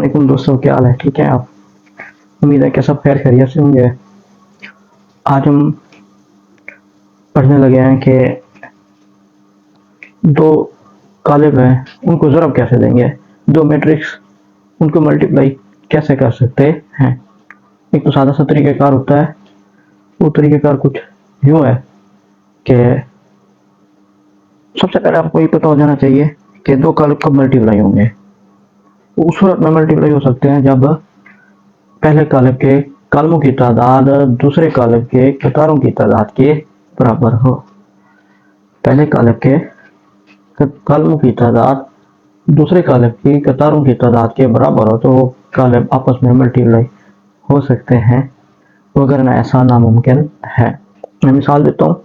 वालेकुम दोस्तों, क्या हाल है? ठीक है आप? उम्मीद है कि सब खैर खैरियत से होंगे। आज हम पढ़ने लगे हैं कि दो कालिब हैं, उनको ज़रब कैसे देंगे, दो मैट्रिक्स उनको मल्टीप्लाई कैसे कर सकते हैं। एक तो सादा सा तरीक़ाकार होता है, वो तरीक़ाकार कुछ यूँ है कि सबसे पहले आपको ये पता हो जाना चाहिए कि दो कालिब कब मल्टीप्लाई होंगे। उस सूरत में मल्टीप्लाई हो सकते हैं जब पहले कालिब के कॉलमों की तादाद दूसरे कालिब के कतारों की तादाद के बराबर हो। पहले कालिब के कॉलमों की तादाद दूसरे कालिब की कतारों की तादाद के बराबर हो तो वो कालिब आपस में मल्टीप्लाई हो सकते हैं, वगरना ऐसा नामुमकिन है। मैं मिसाल देता हूँ।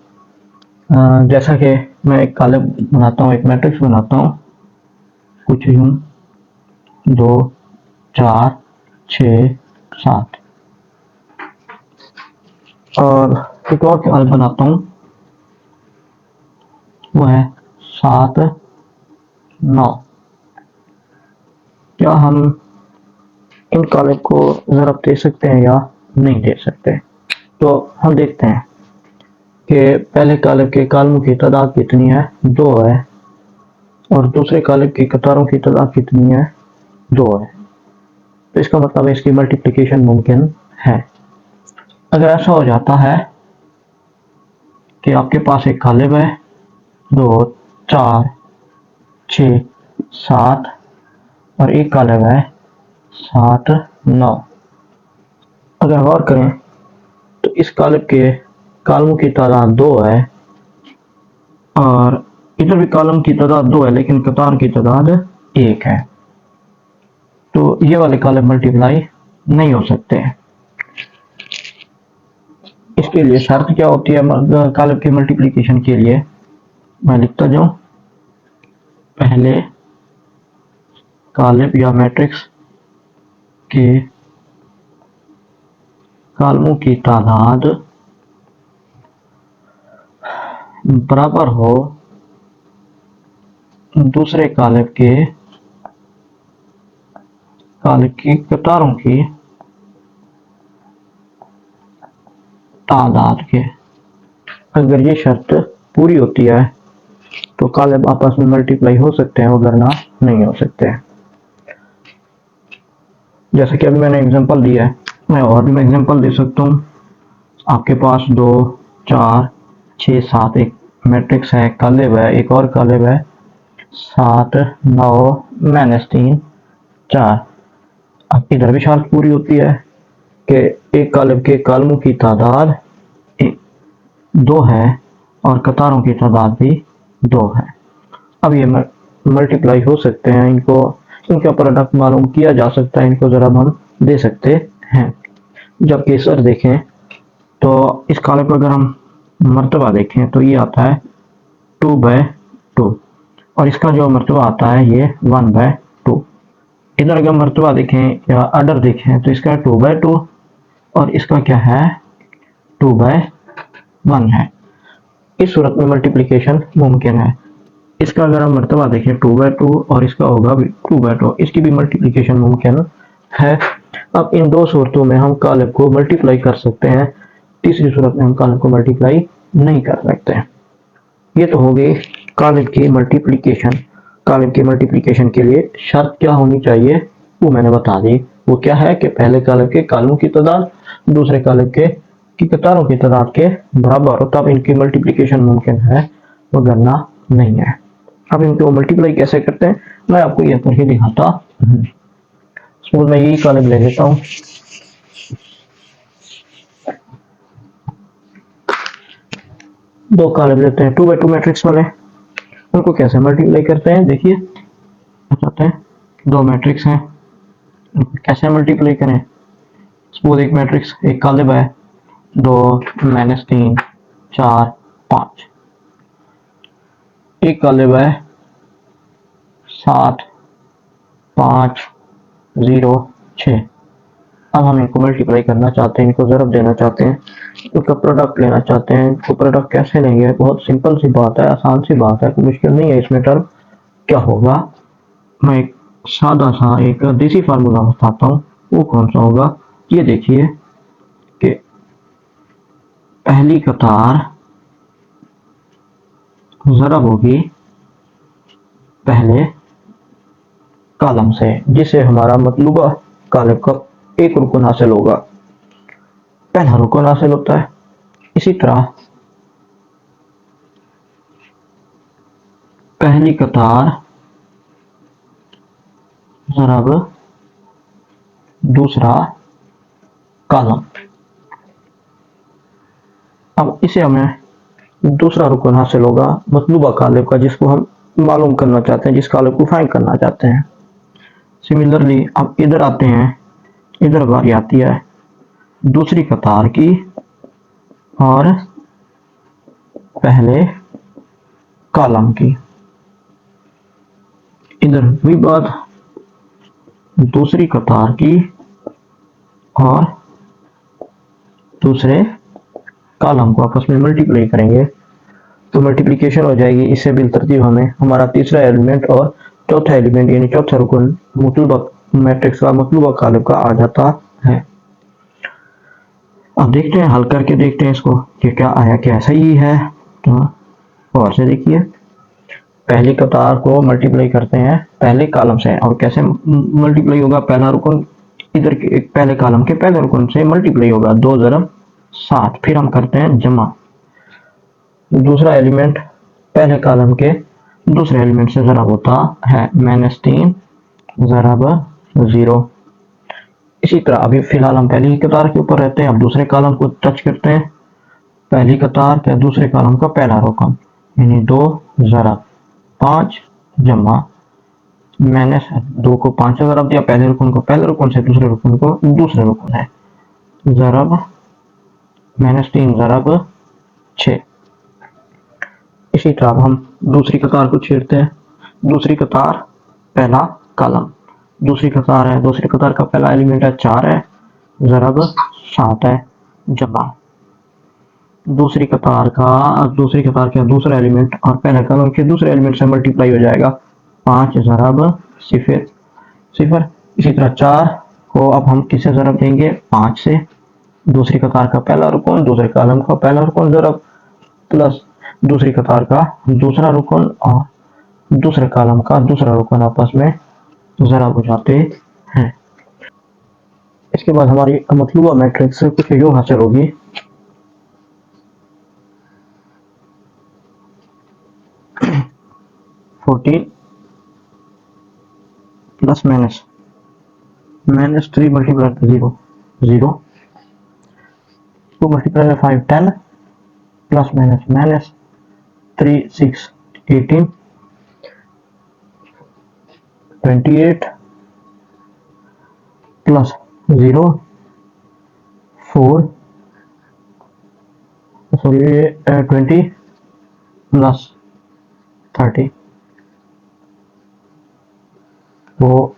जैसा कि मैं एक कालिब बनाता हूँ, एक मैट्रिक्स बनाता हूँ, कुछ यूँ 2 4 6 7, और एक और कालिब बनाता हूँ, वो है 7 9। क्या हम इन कालिब को ज़रब दे सकते हैं या नहीं दे सकते? तो हम देखते हैं कि पहले कालिब के कॉलमों की तादाद कितनी है, 2 है, और दूसरे कालिब की कतारों की तादाद कितनी है, 2 है। तो इसका मतलब है इसकी मल्टीप्लिकेशन मुमकिन है। अगर ऐसा हो जाता है कि आपके पास एक कालिब है 2 4 6 7 और एक कालिब है 7 9, अगर गौर करें तो इस कालिब के कॉलमों की तादाद 2 है और इधर भी कॉलम की तादाद 2 है, लेकिन कतार की तादाद 1 है, तो ये वाले कालिब मल्टीप्लाई नहीं हो सकते। इसके लिए शर्त क्या होती है कालिब की मल्टीप्लिकेशन के लिए? मैं लिखता जाऊं, पहले कालिब या मैट्रिक्स के कॉलमों की तादाद बराबर हो दूसरे कालिब की कतारों की तादाद के। अगर ये शर्त पूरी होती है तो कालिब आपस में मल्टीप्लाई हो सकते हैं, वरना नहीं हो सकते। जैसे कि अभी मैंने एग्जांपल दिया है, मैं और भी एग्जांपल दे सकता हूँ। आपके पास 2 4 6 7 एक मैट्रिक्स है, कालिब है, एक और कालिब है 7 9 -3 4। अब इधर भी शर्त पूरी होती है कि एक कालिब के कॉलमों की तादाद 2 है और कतारों की तादाद भी 2 है। अब ये मल्टीप्लाई हो सकते हैं, इनका प्रोडक्ट मालूम किया जा सकता है, इनको ज़रा हम दे सकते हैं। जब केसर देखें तो इस कालिब पर अगर हम मर्तबा देखें तो ये आता है 2/2, और इसका जो मर्तबा आता है ये 1/2। इधर अगर मर्तबा देखें या आर्डर देखें तो इसका 2/2 और इसका क्या है 2/1 है। इस सूरत में मल्टीप्लिकेशन मुमकिन है। इसका अगर हम मर्तबा देखें 2/2 और इसका होगा 2/2, इसकी भी मल्टीप्लिकेशन मुमकिन है। अब इन दो सूरतों में हम कालिब को मल्टीप्लाई कर सकते हैं, तीसरी सूरत में हम कालिब को मल्टीप्लाई नहीं कर सकते। ये तो हो गई कालिब की मल्टीप्लिकेशन। कालिब की मल्टीप्लिकेशन के लिए शर्त क्या होनी चाहिए वो मैंने बता दी। वो क्या है कि पहले कालिब के कॉलमों की तादाद दूसरे कालिब की कतारों की तादाद के बराबर हो, तब इनकी मल्टीप्लिकेशन मुमकिन है, वरना नहीं है। अब इनको मल्टीप्लाई कैसे करते हैं मैं आपको यह करके दिखाता हूँ। सपोज मैं यही कालिब ले लेता हूँ, दो कालिब लेते हैं 2/2 मैट्रिक्स वाले। उनको कैसे मल्टीप्लाई करते हैं देखिए, चाहते हैं दो मैट्रिक्स हैं, कैसे मल्टीप्लाई करें। सपोज एक मैट्रिक्स एक कालिब है 2 -3 4 5, एक कालिब है 7 5 0 6। अब हम इनको मल्टीप्लाई करना चाहते हैं, इनको ज़रब देना चाहते हैं, इनका प्रोडक्ट लेना चाहते हैं। इनको प्रोडक्ट कैसे लेंगे? बहुत सिंपल सी बात है, आसान सी बात है, कोई मुश्किल नहीं है इसमें। टर्म क्या होगा, मैं एक सादा सा एक देसी फार्मूला बताता हूँ, वो कौन सा होगा। ये देखिए कि पहली कतार ज़रब होगी पहले कॉलम से, जिससे हमारा मतलूबा कॉलम का एक रुकन हासिल होगा, पहला रुकन हासिल होता है। इसी तरह पहली कतार ज़रब दूसरा कॉलम, अब इसे हमें दूसरा रुकन हासिल होगा मतलूबा कॉलम का, जिसको हम मालूम करना चाहते हैं, जिस कॉलम को फाइंड करना चाहते हैं। सिमिलरली अब इधर आते हैं, इधर बारी आती है दूसरी कतार की और पहले कॉलम की। इधर भी बात दूसरी कतार की और दूसरे कॉलम को आपस में मल्टीप्लाई करेंगे तो मल्टीप्लिकेशन हो जाएगी। इससे बिलतरतीब हमें हमारा तीसरा एलिमेंट और चौथा एलिमेंट यानी चौथा रुकन मतलूबा मैट्रिक्स का मतलूबा कॉलम का आ जाता है। अब देखते हैं, हल करके देखते हैं इसको कि क्या आया, क्या सही है। तो और से देखिए, पहली कतार को मल्टीप्लाई करते हैं पहले कॉलम से, और कैसे मल्टीप्लाई होगा, पहला रुकन इधर के पहले कॉलम के पहले रुकन से मल्टीप्लाई होगा, 2 ज़रब 7, फिर हम करते हैं जमा, दूसरा एलिमेंट पहले कॉलम के दूसरे एलिमेंट से ज़रब होता है, -3 ज़रब 0। इसी तरह अभी फिलहाल हम पहली कतार के ऊपर रहते हैं, अब दूसरे कॉलम को टच करते हैं, पहली कतार के दूसरे कॉलम का पहला रुकन यानी 2 ज़रब 5 जमा -2 को 5 ज़रब दिया, पहले रुकन को पहले रुकन से, दूसरे रुकन को दूसरे रुकन है, ज़रब -3 ज़रब 6। इसी तरह हम दूसरी कतार को छेड़ते हैं, दूसरी कतार पहला कॉलम, दूसरी कतार है, दूसरी कतार का पहला एलिमेंट है 4 है, ज़रब 7 है, जमा दूसरी कतार का दूसरा एलिमेंट और पहले कॉलम के दूसरे एलिमेंट से मल्टीप्लाई हो जाएगा, 5 ज़रब 0। इसी तरह 4 को अब हम किससे ज़रब देंगे, 5 से, दूसरी कतार का पहला रुकन दूसरे कॉलम का पहला रुकन ज़रब प्लस दूसरी कतार का दूसरा रुकन और दूसरे कॉलम का दूसरा रुकन आपस में ज़रब हो जाते हैं। इसके बाद हमारी मतलूबा मैट्रिक्स कुछ यूं हासिल होगी, plus -3 multiply 0 0 2 multiply 5 10 plus -3 6 18 28 plus 0 4 20 plus 30। वो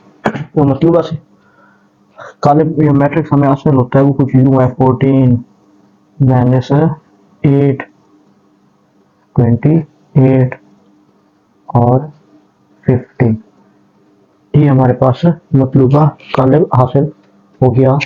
मतलूबा से कॉलम मैट्रिक्स हमें हासिल होता है, वो कुछ यूं है, 14 -8 28 और 50। ये हमारे पास मतलूबा कॉलम हासिल हो गया।